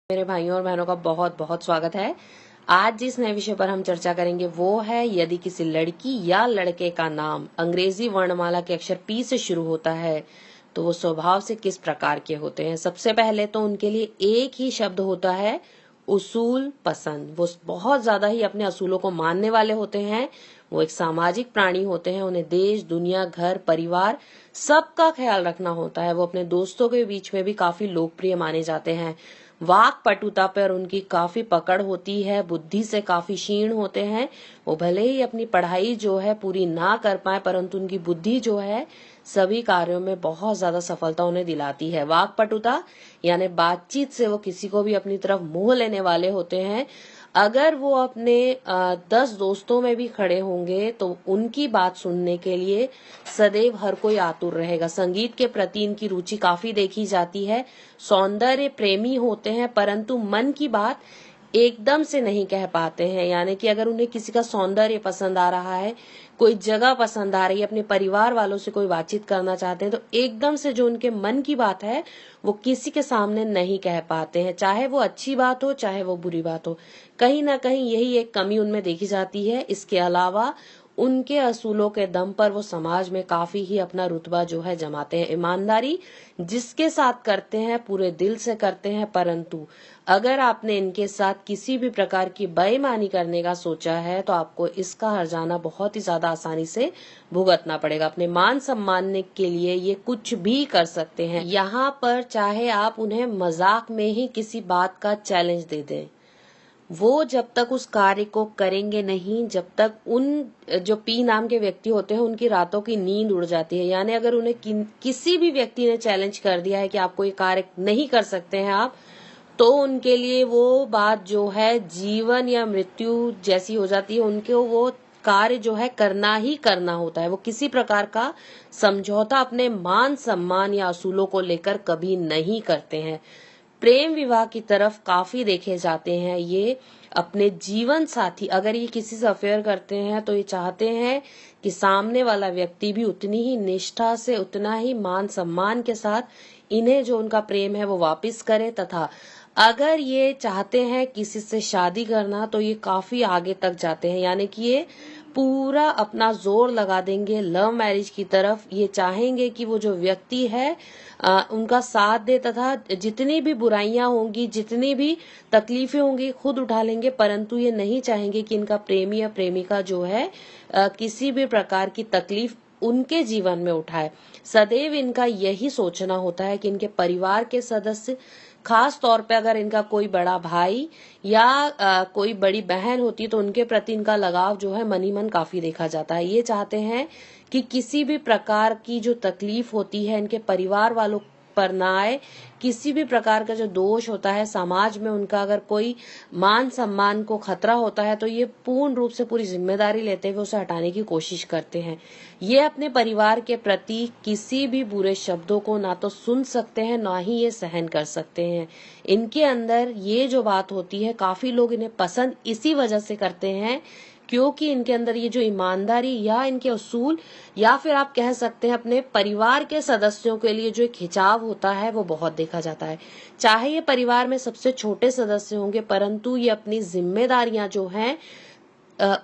मेरे भाइयों और बहनों का बहुत बहुत स्वागत है। आज जिस नए विषय पर हम चर्चा करेंगे वो है यदि किसी लड़की या लड़के का नाम अंग्रेजी वर्णमाला के अक्षर पी से शुरू होता है तो वो स्वभाव से किस प्रकार के होते हैं। सबसे पहले तो उनके लिए एक ही शब्द होता है, उसूल पसंद। वो बहुत ज्यादा ही अपने असूलों को मानने वाले होते हैं। वो एक सामाजिक प्राणी होते हैं। उन्हें देश, दुनिया, घर, परिवार सबका ख्याल रखना होता है। वो अपने दोस्तों के बीच में भी काफी लोकप्रिय माने जाते हैं। वाक पटुता पर उनकी काफी पकड़ होती है। बुद्धि से काफी क्षीण होते हैं। वो भले ही अपनी पढ़ाई जो है पूरी ना कर पाए परंतु उनकी बुद्धि जो है सभी कार्यों में बहुत ज्यादा सफलता उन्हें दिलाती है। वाक पटुता यानी बातचीत से वो किसी को भी अपनी तरफ मोह लेने वाले होते हैं। अगर वो अपने 10 दोस्तों में भी खड़े होंगे तो उनकी बात सुनने के लिए सदैव हर कोई आतुर रहेगा। संगीत के प्रति इनकी रुचि काफी देखी जाती है। सौंदर्य प्रेमी होते हैं परंतु मन की बात एकदम से नहीं कह पाते हैं। यानी कि अगर उन्हें किसी का सौंदर्य पसंद आ रहा है, कोई जगह पसंद आ रही है, अपने परिवार वालों से कोई बातचीत करना चाहते हैं तो एकदम से जो उनके मन की बात है वो किसी के सामने नहीं कह पाते हैं, चाहे वो अच्छी बात हो चाहे वो बुरी बात हो। कहीं ना कहीं यही एक कमी उनमें देखी जाती है। इसके अलावा उनके असूलों के दम पर वो समाज में काफी ही अपना रुतबा जो है जमाते हैं। ईमानदारी जिसके साथ करते हैं पूरे दिल से करते हैं, परंतु अगर आपने इनके साथ किसी भी प्रकार की बेईमानी करने का सोचा है तो आपको इसका हर्जाना बहुत ही ज्यादा आसानी से भुगतना पड़ेगा। अपने मान सम्मान के लिए ये कुछ भी कर सकते हैं। यहाँ पर चाहे आप उन्हें मजाक में ही किसी बात का चैलेंज दे दें, वो जब तक उस कार्य को करेंगे नहीं जब तक उन जो पी नाम के व्यक्ति होते हैं उनकी रातों की नींद उड़ जाती है। यानी अगर उन्हें किसी भी व्यक्ति ने चैलेंज कर दिया है कि आप कोई कार्य नहीं कर सकते हैं आप, तो उनके लिए वो बात जो है जीवन या मृत्यु जैसी हो जाती है। उनको वो कार्य जो है करना ही करना होता है। वो किसी प्रकार का समझौता अपने मान सम्मान या असूलों को लेकर कभी नहीं करते हैं। प्रेम विवाह की तरफ काफी देखे जाते हैं। ये अपने जीवन साथी अगर ये किसी से अफेयर करते हैं तो ये चाहते हैं कि सामने वाला व्यक्ति भी उतनी ही निष्ठा से, उतना ही मान सम्मान के साथ इन्हें जो उनका प्रेम है वो वापस करे। तथा अगर ये चाहते हैं किसी से शादी करना तो ये काफी आगे तक जाते हैं। यानी कि ये पूरा अपना जोर लगा देंगे लव मैरिज की तरफ। ये चाहेंगे कि वो जो व्यक्ति है उनका साथ दे तथा जितनी भी बुराइयां होंगी, जितनी भी तकलीफें होंगी खुद उठा लेंगे, परंतु ये नहीं चाहेंगे कि इनका प्रेमी या प्रेमिका जो है किसी भी प्रकार की तकलीफ उनके जीवन में उठाए। सदैव इनका यही सोचना होता है कि इनके परिवार के सदस्य, खास तौर पे अगर इनका कोई बड़ा भाई या कोई बड़ी बहन होती है तो उनके प्रति इनका लगाव जो है मन ही मन काफी देखा जाता है। ये चाहते हैं कि किसी भी प्रकार की जो तकलीफ होती है इनके परिवार वालों पर ना आए। किसी भी प्रकार का जो दोष होता है समाज में उनका, अगर कोई मान सम्मान को खतरा होता है तो ये पूर्ण रूप से पूरी जिम्मेदारी लेते हुए उसे हटाने की कोशिश करते हैं। ये अपने परिवार के प्रति किसी भी बुरे शब्दों को ना तो सुन सकते हैं ना ही ये सहन कर सकते हैं। इनके अंदर ये जो बात होती है काफी लोग इन्हें पसंद इसी वजह से करते हैं क्योंकि इनके अंदर ये जो ईमानदारी या इनके उसूल या फिर आप कह सकते हैं अपने परिवार के सदस्यों के लिए जो एक खिंचाव होता है वो बहुत देखा जाता है। चाहे ये परिवार में सबसे छोटे सदस्य होंगे परंतु ये अपनी जिम्मेदारियां जो हैं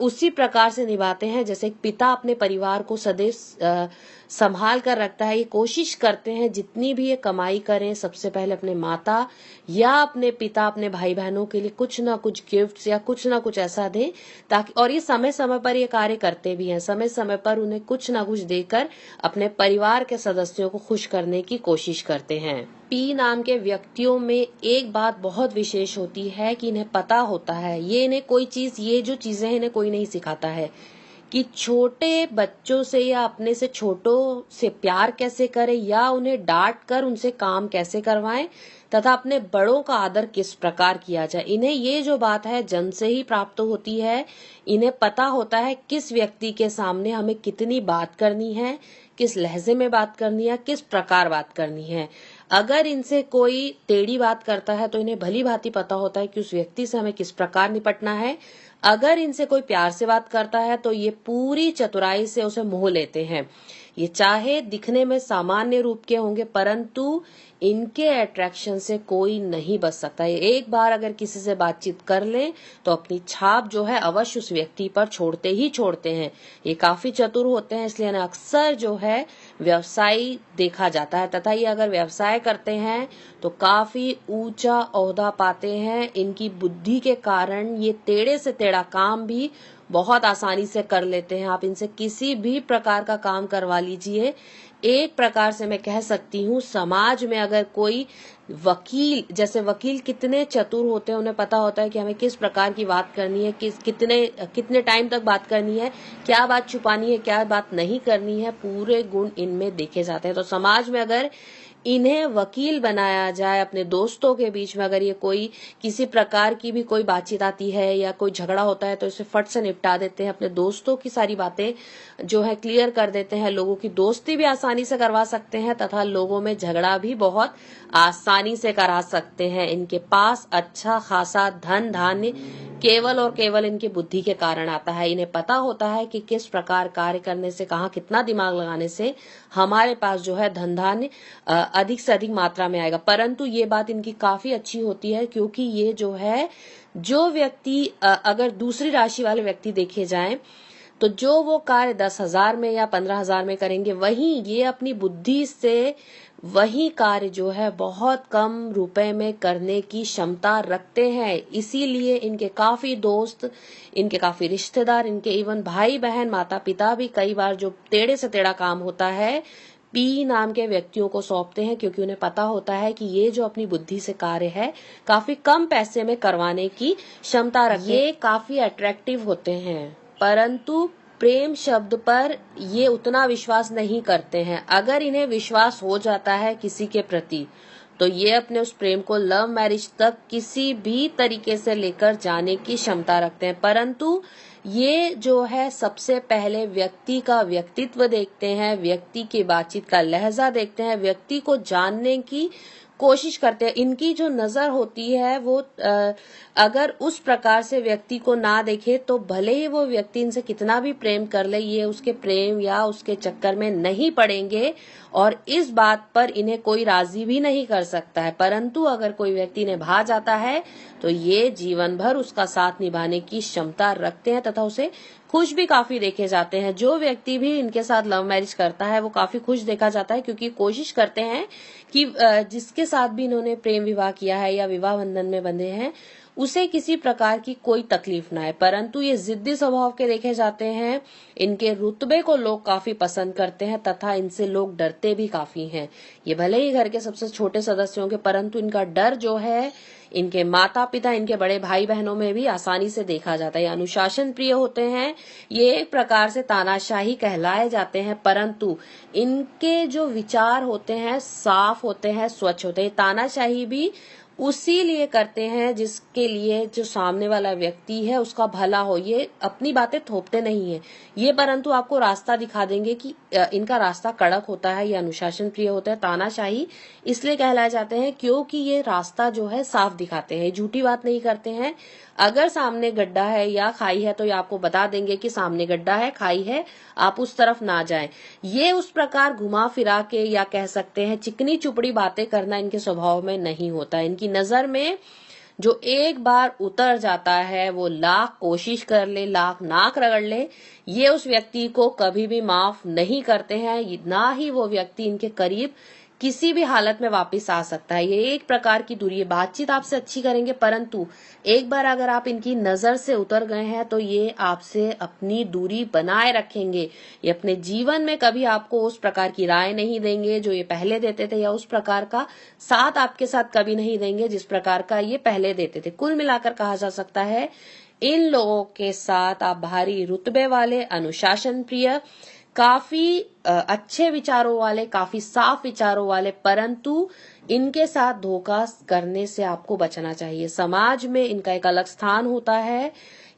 उसी प्रकार से निभाते हैं जैसे एक पिता अपने परिवार को सदैव संभाल कर रखता है। ये कोशिश करते हैं जितनी भी ये कमाई करें सबसे पहले अपने माता या अपने पिता, अपने भाई बहनों के लिए कुछ ना कुछ गिफ्ट्स या कुछ ना कुछ ऐसा दें ताकि, और ये समय समय पर ये कार्य करते भी हैं, समय समय पर उन्हें कुछ ना कुछ देकर अपने परिवार के सदस्यों को खुश करने की कोशिश करते हैं। पी नाम के व्यक्तियों में एक बात बहुत विशेष होती है कि इन्हें पता होता है, ये इन्हें कोई चीज, ये जो चीजें इन्हें कोई नहीं सिखाता है कि छोटे बच्चों से या अपने से छोटों से प्यार कैसे करें या उन्हें डांट कर उनसे काम कैसे करवाएं तथा अपने बड़ों का आदर किस प्रकार किया जाए। इन्हें ये जो बात है जन्म से ही प्राप्त होती है। इन्हें पता होता है किस व्यक्ति के सामने हमें कितनी बात करनी है, किस लहजे में बात करनी है, किस प्रकार बात करनी है। अगर इनसे कोई टेढ़ी बात करता है तो इन्हें भली भांति पता होता है कि उस व्यक्ति से हमें किस प्रकार निपटना है। अगर इनसे कोई प्यार से बात करता है तो ये पूरी चतुराई से उसे मोह लेते हैं। ये चाहे दिखने में सामान्य रूप के होंगे परंतु इनके अट्रैक्शन से कोई नहीं बच सकता। एक बार अगर किसी से बातचीत कर लें तो अपनी छाप जो है अवश्य उस व्यक्ति पर छोड़ते ही छोड़ते हैं। ये काफी चतुर होते हैं, इसलिए अक्सर जो है व्यवसायी देखा जाता है, तथा ये अगर व्यवसाय करते हैं तो काफी ऊंचा ओहदा पाते हैं। इनकी बुद्धि के कारण ये टेढ़े से टेढ़ा काम भी बहुत आसानी से कर लेते हैं। आप इनसे किसी भी प्रकार का काम करवा लीजिए। एक प्रकार से मैं कह सकती हूँ, समाज में अगर कोई वकील, जैसे वकील कितने चतुर होते हैं, उन्हें पता होता है कि हमें किस प्रकार की बात करनी है, कितने टाइम तक बात करनी है, क्या बात छुपानी है, क्या बात नहीं करनी है, पूरे गुण इनमें देखे जाते हैं। तो समाज में अगर इन्हें वकील बनाया जाए, अपने दोस्तों के बीच में अगर ये कोई किसी प्रकार की भी कोई बातचीत आती है या कोई झगड़ा होता है तो इसे फट से निपटा देते हैं, अपने दोस्तों की सारी बातें जो है क्लियर कर देते हैं, लोगों की दोस्ती भी आसानी से करवा सकते हैं तथा लोगों में झगड़ा भी बहुत आसानी से करा सकते हैं। इनके पास अच्छा खासा धन धान्य केवल और केवल इनकी बुद्धि के कारण आता है। इन्हें पता होता है कि किस प्रकार कार्य करने से, कहाँ कितना दिमाग लगाने से हमारे पास जो है धन धान्य अधिक से अधिक मात्रा में आएगा। परंतु ये बात इनकी काफी अच्छी होती है, क्योंकि ये जो है, जो व्यक्ति अगर दूसरी राशि वाले व्यक्ति देखे जाएं तो जो वो कार्य 10,000 में या 15,000 में करेंगे, वहीं ये अपनी बुद्धि से वही कार्य जो है बहुत कम रुपए में करने की क्षमता रखते हैं। इसीलिए इनके काफी दोस्त, इनके काफी रिश्तेदार, इनके इवन भाई बहन, माता पिता भी कई बार जो टेढ़े से टेढ़ा काम होता है पी नाम के व्यक्तियों को सौंपते हैं, क्योंकि उन्हें पता होता है कि ये जो अपनी बुद्धि से कार्य है काफी कम पैसे में करवाने की क्षमता रखते हैं। ये काफी अट्रैक्टिव होते हैं, परंतु प्रेम शब्द पर ये उतना विश्वास नहीं करते हैं। अगर इन्हें विश्वास हो जाता है किसी के प्रति तो ये अपने उस प्रेम को लव मैरिज तक किसी भी तरीके से लेकर जाने की क्षमता रखते हैं। परंतु ये जो है सबसे पहले व्यक्ति का व्यक्तित्व देखते हैं, व्यक्ति की बातचीत का लहजा देखते हैं, व्यक्ति को जानने की कोशिश करते हैं। इनकी जो नजर होती है वो अगर उस प्रकार से व्यक्ति को ना देखे तो भले ही वो व्यक्ति इनसे कितना भी प्रेम कर ले, ये उसके प्रेम या उसके चक्कर में नहीं पड़ेंगे और इस बात पर इन्हें कोई राजी भी नहीं कर सकता है। परंतु अगर कोई व्यक्ति इन्हें भा जाता है तो ये जीवन भर उसका साथ निभाने की क्षमता रखते हैं तथा उसे खुश भी काफी देखे जाते हैं। जो व्यक्ति भी इनके साथ लव मैरिज करता है वो काफी खुश देखा जाता है, क्योंकि कोशिश करते हैं कि जिसके साथ भी इन्होंने प्रेम विवाह किया है या विवाह बंधन में बंधे हैं उसे किसी प्रकार की कोई तकलीफ ना है। परंतु ये जिद्दी स्वभाव के देखे जाते हैं। इनके रुतबे को लोग काफी पसंद करते हैं तथा इनसे लोग डरते भी काफी हैं। ये भले ही घर के सबसे छोटे सदस्य होंगे, परंतु इनका डर जो है इनके माता पिता, इनके बड़े भाई बहनों में भी आसानी से देखा जाता है। ये अनुशासन प्रिय होते हैं, ये एक प्रकार से तानाशाही कहलाए जाते हैं, परंतु इनके जो विचार होते हैं साफ होते हैं, स्वच्छ होते हैं। तानाशाही भी उसी लिए करते हैं जिसके लिए जो सामने वाला व्यक्ति है उसका भला हो। ये अपनी बातें थोपते नहीं है ये, परंतु आपको रास्ता दिखा देंगे कि इनका रास्ता कड़क होता है। ये अनुशासन प्रिय होता है। तानाशाही इसलिए कहलाए जाते हैं क्योंकि ये रास्ता जो है साफ दिखाते हैं, झूठी बात नहीं करते हैं। अगर सामने गड्ढा है या खाई है तो ये आपको बता देंगे कि सामने गड्ढा है, खाई है, आप उस तरफ ना जाएं। ये उस प्रकार घुमा फिरा के या कह सकते हैं चिकनी चुपड़ी बातें करना इनके स्वभाव में नहीं होता। इनकी नजर में जो एक बार उतर जाता है वो लाख कोशिश कर ले, लाख नाक रगड़ ले, ये उस व्यक्ति को कभी भी माफ नहीं करते हैं, ना ही वो व्यक्ति इनके करीब किसी भी हालत में वापस आ सकता है। ये एक प्रकार की दूरी है। बातचीत आपसे अच्छी करेंगे, परंतु एक बार अगर आप इनकी नजर से उतर गए हैं तो ये आपसे अपनी दूरी बनाए रखेंगे। ये अपने जीवन में कभी आपको उस प्रकार की राय नहीं देंगे जो ये पहले देते थे, या उस प्रकार का साथ आपके साथ कभी नहीं देंगे जिस प्रकार का ये पहले देते थे। कुल मिलाकर कहा जा सकता है इन लोगों के साथ आप भारी रुतबे वाले, अनुशासन प्रिय, काफी अच्छे विचारों वाले, काफी साफ विचारों वाले, परंतु इनके साथ धोखा करने से आपको बचना चाहिए। समाज में इनका एक अलग स्थान होता है।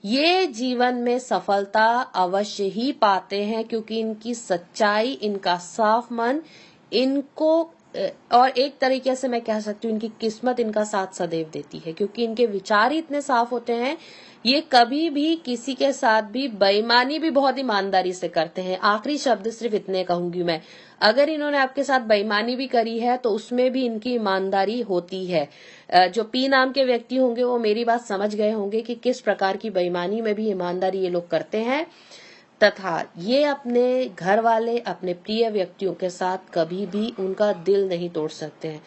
ये जीवन में सफलता अवश्य ही पाते हैं क्योंकि इनकी सच्चाई, इनका साफ मन इनको और एक तरीके से मैं कह सकती हूँ इनकी किस्मत इनका साथ सदैव देती है, क्योंकि इनके विचार ही इतने साफ होते हैं। ये कभी भी किसी के साथ भी बेईमानी भी बहुत ईमानदारी से करते हैं। आखिरी शब्द सिर्फ इतने कहूंगी मैं, अगर इन्होंने आपके साथ बेईमानी भी करी है तो उसमें भी इनकी ईमानदारी होती है। जो पी नाम के व्यक्ति होंगे वो मेरी बात समझ गए होंगे कि किस प्रकार की बेईमानी में भी ईमानदारी ये लोग करते हैं, तथा ये अपने घर वाले, अपने प्रिय व्यक्तियों के साथ कभी भी उनका दिल नहीं तोड़ सकते हैं।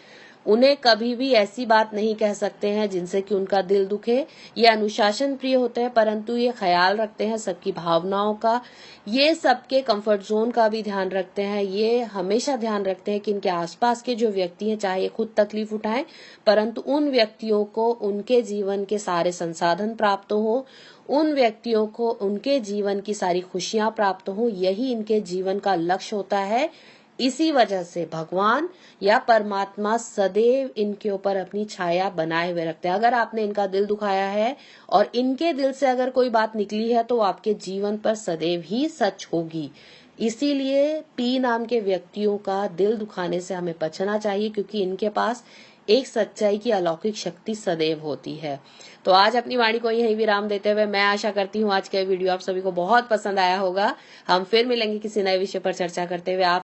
उन्हें कभी भी ऐसी बात नहीं कह सकते हैं जिनसे कि उनका दिल दुखे। ये अनुशासन प्रिय होते हैं, परंतु ये ख्याल रखते हैं सबकी भावनाओं का, ये सबके कंफर्ट जोन का भी ध्यान रखते हैं। ये हमेशा ध्यान रखते हैं कि इनके आसपास के जो व्यक्ति हैं, चाहे ये खुद तकलीफ उठाएं, परंतु उन व्यक्तियों को उनके जीवन के सारे संसाधन प्राप्त हो, उन व्यक्तियों को उनके जीवन की सारी खुशियां प्राप्त हो, यही इनके जीवन का लक्ष्य होता है। इसी वजह से भगवान या परमात्मा सदैव इनके ऊपर अपनी छाया बनाए हुए रखते हैं। अगर आपने इनका दिल दुखाया है और इनके दिल से अगर कोई बात निकली है तो आपके जीवन पर सदैव ही सच होगी। इसीलिए पी नाम के व्यक्तियों का दिल दुखाने से हमें बचना चाहिए, क्योंकि इनके पास एक सच्चाई की अलौकिक शक्ति सदैव होती है। तो आज अपनी वाणी को यही विराम देते हुए मैं आशा करती हूँ आज का वीडियो आप सभी को बहुत पसंद आया होगा। हम फिर मिलेंगे किसी नए विषय पर चर्चा करते हुए। आप